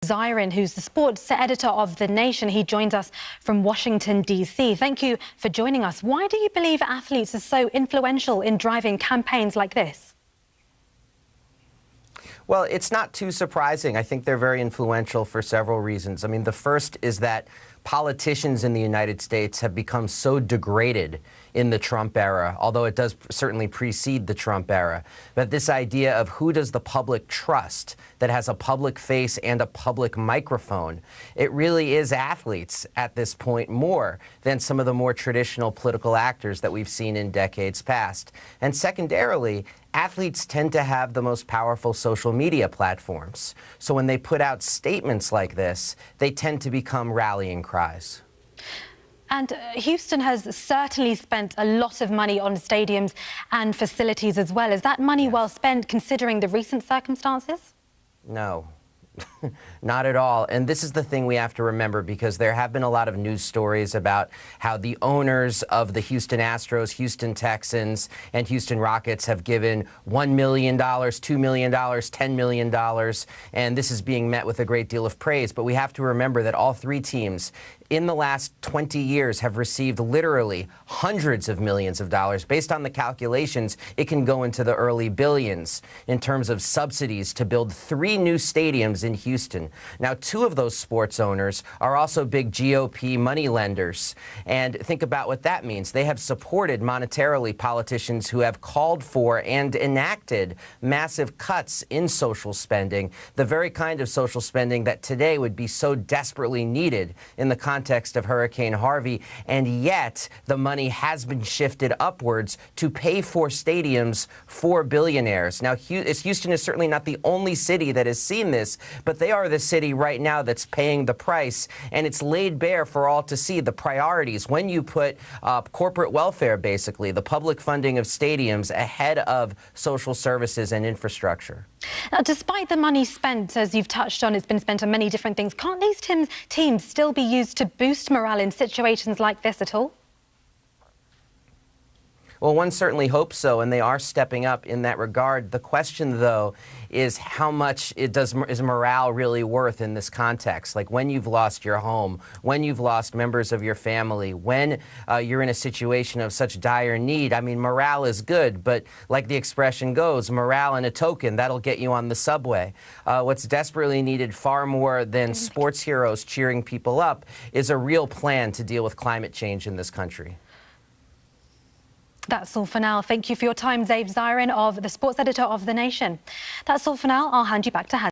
Zirin, who's the sports editor of The Nation. He joins us from Washington, D.C. Thank you for joining us. Why do you believe athletes are so influential in driving campaigns like this? Well, it's not too surprising. I think they're very influential for several reasons. I mean, the first is that politicians in the United States have become so degraded in the Trump era, although it does certainly precede the Trump era, that this idea of who does the public trust that has a public face and a public microphone, it really is athletes at this point more than some of the more traditional political actors that we've seen in decades past. And secondarily, athletes tend to have the most powerful social media platforms. So when they put out statements like this, they tend to become rallying cries. And Houston has certainly spent a lot of money on stadiums and facilities as well. Is that money well spent considering the recent circumstances? No. Not at all. And this is the thing we have to remember, because there have been a lot of news stories about how the owners of the Houston Astros, Houston Texans, and Houston Rockets have given $1 million, $2 million, $10 million, and this is being met with a great deal of praise. But we have to remember that all three teams in the last 20 years have received literally hundreds of millions of dollars. Based on the calculations, it can go into the early billions in terms of subsidies to build 3 new stadiums in Houston. Now, 2 of those sports owners are also big GOP money lenders. And think about what that means. They have supported monetarily politicians who have called for and enacted massive cuts in social spending, the very kind of social spending that today would be so desperately needed in the context of Hurricane Harvey, and yet the money has been shifted upwards to pay for stadiums for billionaires. Now, Houston is certainly not the only city that has seen this, but they are the city right now that's paying the price, and it's laid bare for all to see the priorities when you put corporate welfare, basically, the public funding of stadiums, ahead of social services and infrastructure. Now, despite the money spent, as you've touched on, it's been spent on many different things. Can't these teams still be used to boost morale in situations like this at all? Well, one certainly hopes so, and they are stepping up in that regard. The question, though, is how much is morale really worth in this context? Like when you've lost your home, when you've lost members of your family, when you're in a situation of such dire need. I mean, morale is good, but like the expression goes, morale and a token, that'll get you on the subway. What's desperately needed, far more than sports heroes cheering people up, is a real plan to deal with climate change in this country. That's all for now. Thank you for your time, Zirin, the sports editor of The Nation. That's all for now. I'll hand you back to Hannah.